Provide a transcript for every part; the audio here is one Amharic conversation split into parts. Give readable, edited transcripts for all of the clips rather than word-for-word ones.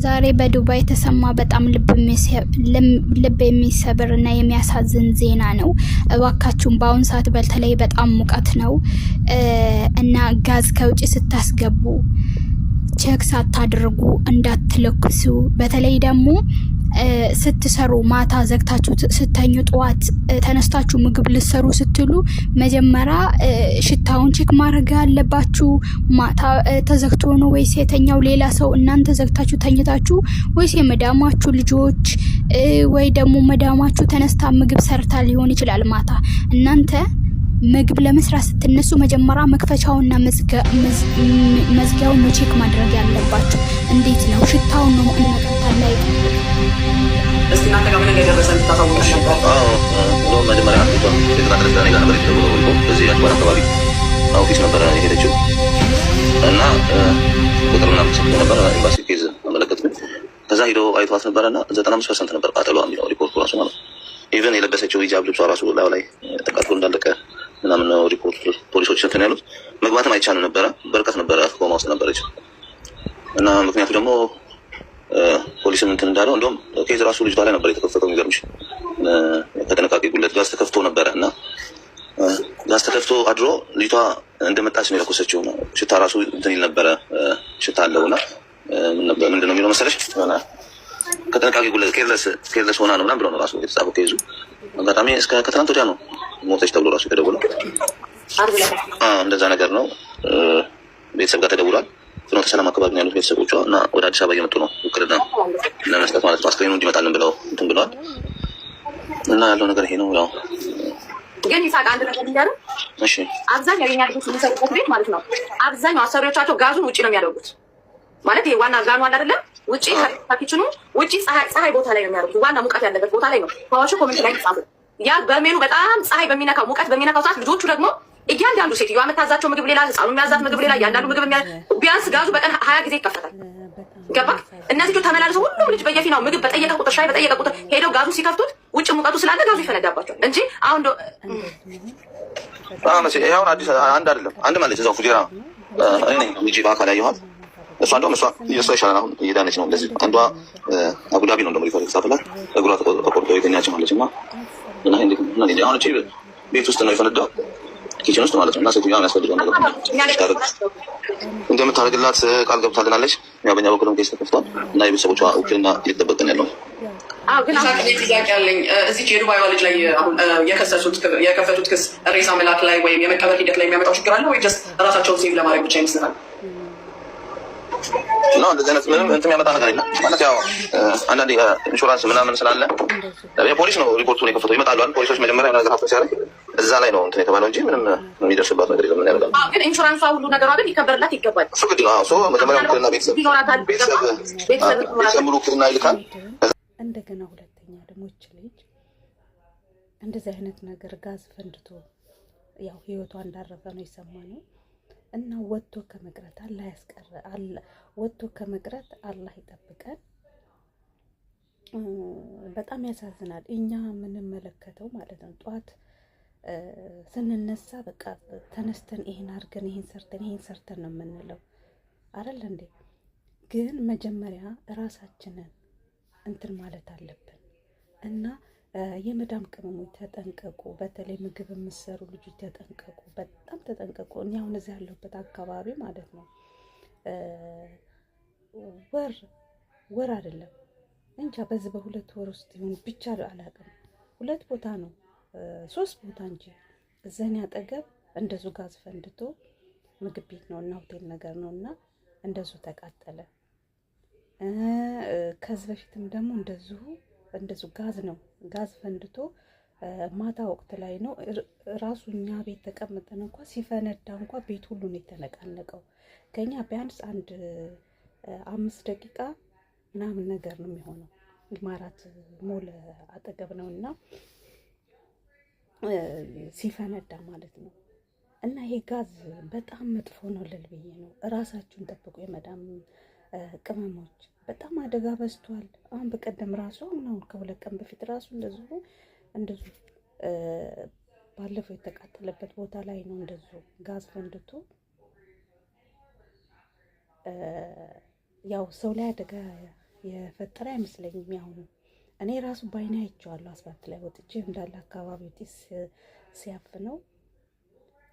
ዛሬ በዱባይ የተሰማ በጣም ልብ የሚሰብር እና የሚያሳዝን ዜና ነው። እባካችሁም በአሁን ሰዓት በተለይ በጣም ሙቀት ነው እና ጋዝ ከውጭ ስታስገቡ ቼክ ሳታደርጉ እንዳትለኩሱ። በተለይ ደግሞ ስትሰሩ ማታ ዘግታችሁ ስተኙ ጠዋት ተነስታችሁ ምግብ ልትሰሩ ስትሉ መጀመሪያ ሽታውን ቼክ ማድረግ አለባችሁ። ማታ ተዘግቶ ነው ወይስ የተኛው ሌላ ሰው እናንተ ዘግታችሁ ተኝታችሁ ወይስ የመዳማችሁ ልጆች ወይ ደግሞ መዳማችሁ ተነስታ ምግብ ሰርታ ሊሆን ይችላል። ማታ እናንተ ምግብ ለመስራት ስትነሱ መጀመሪያ መክፈቻውና መዝጊያውን ቼክ ማድረግ ያለባችሁ። እንዴት ነው ሽታውን ነው እንቀጣለን ላይ እስቲ እናንተ ጋር ምን እንደደረሰ እንድታሳውቁሽ ነበር። መጀመሪያ አንዱን የተናገረች ጋር ነበር የተደወለው በዚህ አክባር አካባቢ ኦፊስ ነበር የሄደችው እና ቁጥር ምናምን ጽፎ ነበር ኤምባሲ ኬዝ አመለከትኩኝ። ከዛ ሄዶ አይቷት ነበረና 95% ነበር ቃጠሏ የሚለው ሪፖርቱ ራሱ ማለት ነው። ኢቨን የለበሰችው ሂጃብ ልብሷ ራሱ ላይ ተቃጥሎ እንዳለቀ ምናምን ነው ሪፖርት ፖሊሶች እንትን ያሉት። መግባትም አይቻልም ነበረ፣ በርቀት ነበረ፣ ኮማ ውስጥ ነበረች እና ምክንያቱ ደግሞ ፖሊስም እንትን እንዳለው እንደውም ኬዝ ራሱ ልጅቷ ላይ ነበር የተከፈተው። የሚገርምሽ ከጥንቃቄ ጉለት ጋዝ ተከፍቶ ነበረ እና ጋዝ ተከፍቶ አድሮ ልጅቷ እንደመጣች ነው የለኮሰችው። ሽታ ራሱ እንትን ይል ነበረ፣ ሽታ አለው እና ምንድን ነው የሚለው መሰለሽ ከጥንቃቄ ጉለት ኬርለስ ሆና ነው ምናምን ብለው ነው ራሱ የተጻፈው ኬዙ። አጋጣሚ እስከ ከትናንት ወዲያ ነው ሞተች ተብሎ ራሱ የተደወለው። እንደዛ ነገር ነው። ቤተሰብ ጋር ተደውሏል። ፍኖተ ሰላም አካባቢ ነው ያሉት ቤተሰቦቿ እና ወደ አዲስ አበባ እየመጡ ነው ውክልና ለመስጠት ማለት ነው። አስክሬኑ እንዲመጣልን ብለው እንትን ብለዋል እና ያለው ነገር ይሄ ነው። ያው ግን ይሳቅ አንድ ነገር እንዲያለው እሺ፣ አብዛኛው የኛ ልጆች የሚሰሩበት ቤት ማለት ነው አብዛኛው አሰሪዎቻቸው ጋዙን ውጪ ነው የሚያደርጉት። ማለት ይሄ ዋና ጋኑ አለ አይደለም፣ ውጪ ከኪችኑ ውጪ ፀሐይ ቦታ ላይ ነው የሚያደርጉት። ዋና ሙቀት ያለበት ቦታ ላይ ነው። ታዋሽ ኮሜንት ላይ ጻፉ። ያ በርሜኑ በጣም ፀሐይ በሚነካው ሙቀት በሚነካው ሰዓት ልጆቹ ደግሞ እያንዳንዱ ሴትዮዋ የምታዛቸው ምግብ ሌላ፣ ህፃኑ የሚያዛት ምግብ ሌላ፣ እያንዳንዱ ምግብ ቢያንስ ጋዙ በቀን 20 ጊዜ ይከፈታል። ገባ? እነዚህ ልጆች ተመላልሰው ሁሉም ልጅ በየፊናው ምግብ በጠየቀ ቁጥር ሻይ በጠየቀ ቁጥር ሄደው ጋዙ ሲከፍቱት ውጭ ሙቀቱ ስላለ ጋዙ ይፈነዳባቸዋል እንጂ አሁን ይሁን አዲስ አንድ አይደለም። አንድ ማለት እዛው ፉጂራ እኔ ልጅ በአካል ያየኋት እሷ እንደውም እሷ ይሻላል። አሁን እየዳነች ነው። እንደዚህ አንዷ አቡዳቢ ነው እንደውም ሪፖርት ተጻፈላት እግሯ ተቆርጦ የተኛች ማለች እና አሁን እቺ ቤት ውስጥ ነው የፈነዳው ኪችን ውስጥ ማለት ነው። እና ሴትዮዋ የሚያስፈልገው ነገር እንደምታደርግላት ቃል ገብታልናለች። ያው በእኛ በኩልም ኬስ ተከፍቷል እና የቤተሰቦቿ ውክልና እየተጠበቀን ያለው። ግን ጥያቄ አለኝ። እዚህ የዱባይ ልጅ ላይ አሁን የከፈቱት ክስ ሬሳ መላክ ላይ ወይም የመቀበል ሂደት ላይ የሚያመጣው ችግር አለ ወይ? ጀስት ራሳቸውን ሴቭ ለማድረግ ብቻ ይመስላል? ነው እንደዚህ አይነት ምንም እንትን የሚያመጣ ነገር የለም ማለት ያው አንዳንድ ኢንሹራንስ ምናምን ስላለ የፖሊስ ነው ሪፖርቱን የከፈተው። ይመጣሉ አይደል ፖሊሶች መጀመሪያ ነገር ሀብት ሲያደርግ እዛ ላይ ነው እንትን የተባለው እንጂ ምንም የሚደርስባት ነገር የለም። ምን ያደርጋል ግን ኢንሹራንሷ ሁሉ ነገሯ ግን ይከበርላት ይገባል። እሱ ግድ ነው። ሶ መጀመሪያ ውክልና ቤተሰብ ሙሉ ውክልና ይልካል። እንደገና ሁለተኛ ደግሞ እች ልጅ እንደዚህ አይነት ነገር ጋዝ ፈንድቶ ያው ህይወቷ እንዳረፈ ነው የሰማነው እና ወጥቶ ከመቅረት አላህ ያስቀረ ወጥቶ ከመቅረት አላህ ይጠብቀን። በጣም ያሳዝናል። እኛ የምንመለከተው ማለት ነው ጧት ስንነሳ በቃ ተነስተን ይሄን አድርገን ይሄን ሰርተን ነው የምንለው አይደል እንዴ? ግን መጀመሪያ ራሳችንን እንትን ማለት አለብን እና የመዳም ቅመሞች ተጠንቀቁ። በተለይ ምግብ የምትሰሩ ልጆች ተጠንቀቁ፣ በጣም ተጠንቀቁ። እኔ አሁን እዚህ ያለሁበት አካባቢ ማለት ነው ወር አይደለም እንጃ በዚህ በሁለት ወር ውስጥ ይሁን ብቻ አላውቅም፣ 2 ቦታ ነው 3 ቦታ እንጂ እዛኔ አጠገብ እንደዙ ጋዝ ፈንድቶ ምግብ ቤት ነው እና ሆቴል ነገር ነው እና እንደዙ ተቃጠለ። ከዚህ በፊትም ደግሞ እንደዙ ጋዝ ፈንድቶ ማታ ወቅት ላይ ነው ራሱ እኛ ቤት ተቀምጠን እንኳን ሲፈነዳ እንኳን ቤት ሁሉ ነው የተነቃነቀው። ከኛ ቢያንስ 5 ደቂቃ ምናምን ነገር ነው የሚሆነው። ማራት ሞል አጠገብ ነውና ሲፈነዳ ማለት ነው። እና ይሄ ጋዝ በጣም መጥፎ ነው ልልብዬ ነው። ራሳችሁን ጠብቁ የመዳም ቅመሞች። በጣም አደጋ በዝቷል። አሁን በቀደም ራሱ አሁን ከ2 ቀን በፊት ራሱ እንደዚሁ ባለፈው የተቃጠለበት ቦታ ላይ ነው እንደዚሁ ጋዝ ፈንድቶ ያው ሰው ላይ አደጋ የፈጠረ አይመስለኝም። ያሁኑ እኔ ራሱ ባይኔ አይቼዋለሁ። አስፋልት ላይ ወጥቼ እንዳለ አካባቢው ጢስ ሲያፍነው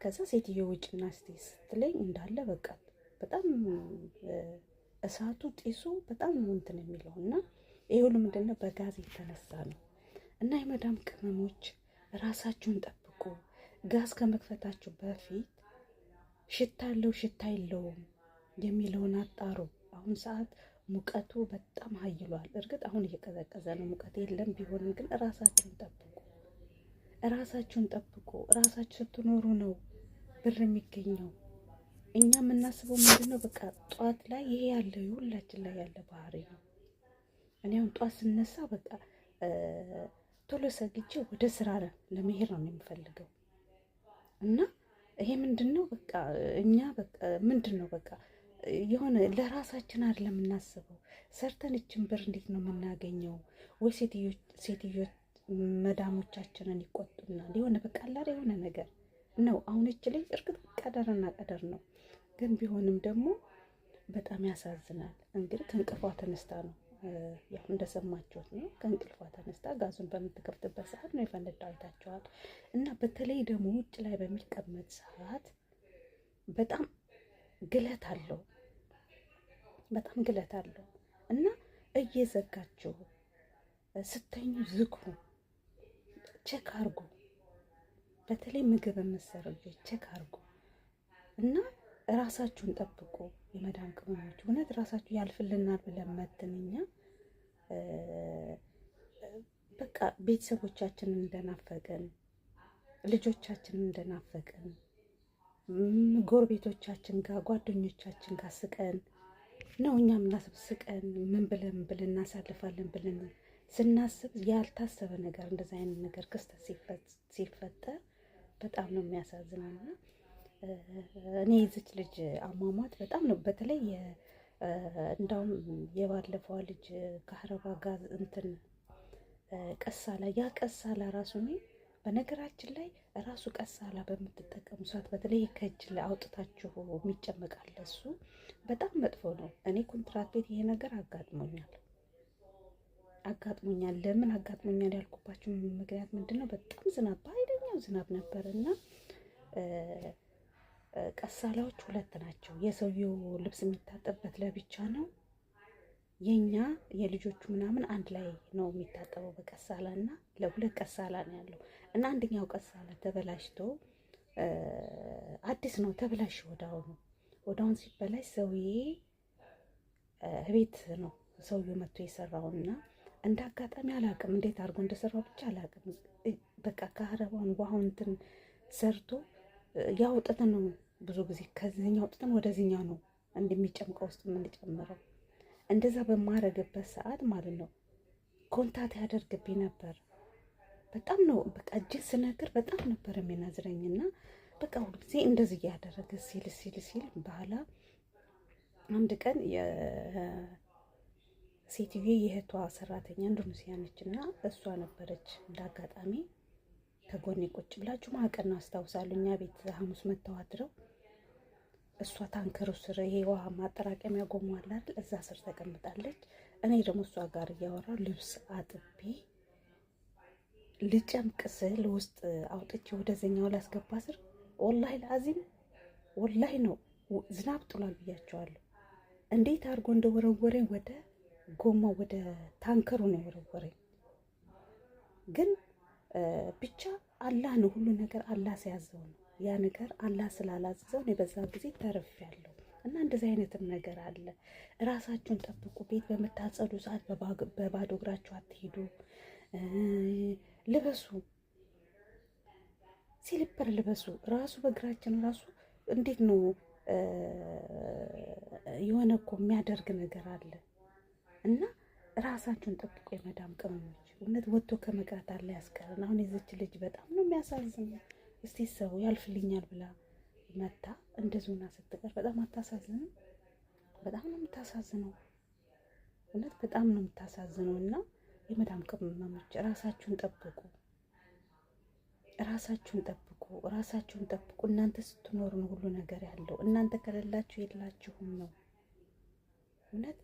ከዛ ሴትዮ ውጭና እስቲ ስትለኝ እንዳለ በቃ በጣም እሳቱ ጢሱ በጣም ነው እንትን የሚለው እና ይሄ ሁሉ ምንድነው በጋዝ የተነሳ ነው። እና የመዳም ቅመሞች ራሳችሁን ጠብቁ። ጋዝ ከመክፈታችሁ በፊት ሽታ አለው ሽታ የለውም የሚለውን አጣሩ። አሁን ሰዓት ሙቀቱ በጣም ሀይሏል። እርግጥ አሁን እየቀዘቀዘ ነው፣ ሙቀት የለም። ቢሆንም ግን ራሳችሁን ጠብቁ፣ ራሳችሁን ጠብቁ። ራሳችሁ ስትኖሩ ነው ብር የሚገኘው። እኛ የምናስበው ምንድነው በቃ ጧት ላይ ይሄ ያለ ሁላችን ላይ ያለ ባህሪ ነው። እኔ አሁን ጧት ስነሳ በቃ ቶሎ ሰግቼ ወደ ስራ ለመሄድ ነው የምፈልገው እና ይሄ ምንድነው በቃ እኛ በቃ ምንድነው በቃ የሆነ ለራሳችን አይደለም የምናስበው። ሰርተን እችን ብር እንዴት ነው የምናገኘው? ወይ ሴትዮች መዳሞቻችንን ይቆጡናል። የሆነ በቃ አላሪ የሆነ ነገር ነው። አሁን እች ላይ እርግጥ ቀደርና ቀደር ነው፣ ግን ቢሆንም ደግሞ በጣም ያሳዝናል። እንግዲህ ከእንቅልፏ ተነስታ ነው ያው እንደሰማችሁት ነው። ከእንቅልፏ ተነስታ ጋዙን በምትከፍትበት ሰዓት ነው የፈነዳው፣ አይታችኋል። እና በተለይ ደግሞ ውጭ ላይ በሚቀመጥ ሰዓት በጣም ግለት አለው፣ በጣም ግለት አለው። እና እየዘጋችሁ ስተኙ ዝጉ፣ ቼክ አርጉ። በተለይ ምግብ የምትሰሩ ልጆች ቼክ አርጉ እና ራሳችሁን ጠብቁ። የመዳም ቅመሞች እውነት ራሳችሁ ያልፍልናል ብለን መትንኛ በቃ ቤተሰቦቻችንን እንደናፈቅን፣ ልጆቻችንን እንደናፈቅን፣ ጎረቤቶቻችን ጋር ጓደኞቻችን ጋር ስቀን ነው እኛ ምናስብ። ስቀን ምን ብለን እናሳልፋለን ብለን ስናስብ ያልታሰበ ነገር እንደዛ አይነት ነገር ክስተት ሲፈጠር በጣም ነው የሚያሳዝነውና እኔ የዚች ልጅ አሟሟት በጣም ነው በተለይ እንዳውም የባለፈዋ ልጅ ከአረባ ጋር እንትን ቀሳላ ያ ቀሳላ ራሱ ነው። በነገራችን ላይ ራሱ ቀሳላ በምትጠቀሙ ሰዓት በተለይ ከእጅ ላይ አውጥታችሁ የሚጨመቃል እሱ በጣም መጥፎ ነው። እኔ ኮንትራት ቤት ይሄ ነገር አጋጥሞኛል። ለምን አጋጥሞኛል ያልኩባችሁ ምክንያት ምንድነው? በጣም ዝናብ በኃይለኛው ዝናብ ነበር እና ቀሳላዎች ሁለት ናቸው። የሰውየው ልብስ የሚታጠብበት ለብቻ ነው፣ የኛ የልጆቹ ምናምን አንድ ላይ ነው የሚታጠበው በቀሳላ እና ለሁለት ቀሳላ ነው ያለው እና አንደኛው ቀሳላ ተበላሽቶ አዲስ ነው ተበላሽ። ወዳውን ሲበላሽ ሰውዬ ቤት ነው ሰውዬው መጥቶ የሰራውና እንደ አጋጣሚ አላውቅም እንዴት አድርጎ እንደሰራው ብቻ አላውቅም። በቃ ከአረባውን ውሃውን እንትን ሰርቶ ያውጥተን ነው ብዙ ጊዜ ከዚህኛው አውጥተን ወደዚህኛው ነው እንደሚጨምቀው ውስጥ የምንጨምረው። እንደዛ በማረግበት ሰዓት ማለት ነው ኮንታክት ያደርግብኝ ነበር። በጣም ነው በቃ እጅግ ስነግር በጣም ነበር የሚናዝረኝና በቃ ሁልጊዜ እንደዚህ እያደረገ ሲል በኋላ አንድ ቀን ሴትዮ የእህቷ ሰራተኛ ኢንዶኔሲያ ነችና እሷ ነበረች እንዳጋጣሚ ከጎኔ ቁጭ ብላችሁ ማቀና አስታውሳለሁ። እኛ ቤት ሐሙስ መተው አድረው እሷ ታንከሩ ስር ይሄ ውሃ ማጠራቀሚያ ጎማ አለ አይደል? እዛ ስር ተቀምጣለች። እኔ ደግሞ እሷ ጋር እያወራሁ ልብስ አጥቤ ልጨምቅ ስል ውስጥ አውጥቼ ወደዚህኛው ላስገባ ስር ወላሂ ለአዚም ወላሂ ነው ዝናብ ጥሏል ብያቸዋለሁ። እንዴት አድርጎ እንደወረወረኝ ወደ ጎማ ወደ ታንከሩ ነው የወረወረኝ። ግን ብቻ አላህ ነው ሁሉ ነገር አላህ ሲያዘው ነው። ያ ነገር አላህ ስላላዘዘው ነው በዛ ጊዜ ተርፌያለሁ። እና እንደዚህ አይነትም ነገር አለ። ራሳችሁን ጠብቁ። ቤት በምታጸዱ ሰዓት በባዶ እግራችሁ አትሄዱ። ልበሱ፣ ሲልፐር ልበሱ። ራሱ በእግራችን ራሱ እንዴት ነው የሆነ እኮ የሚያደርግ ነገር አለ። እና ራሳችሁን ጠብቁ የመዳም ቅመሞች። እውነት ወጥቶ ከመቅረት አለ ያስቀረን። አሁን የዚች ልጅ በጣም ነው የሚያሳዝነው። እስቲ ሰው ያልፍልኛል ብላ መታ እንደዚሁና ስትቀር በጣም አታሳዝንም? በጣም ነው የምታሳዝነው። እውነት በጣም ነው የምታሳዝነው። እና የመዳም ቅመሞች ራሳችሁን ጠብቁ፣ ራሳችሁን ጠብቁ፣ ራሳችሁን ጠብቁ። እናንተ ስትኖሩ ነው ሁሉ ነገር ያለው። እናንተ ከሌላችሁ የላችሁም ነው እውነት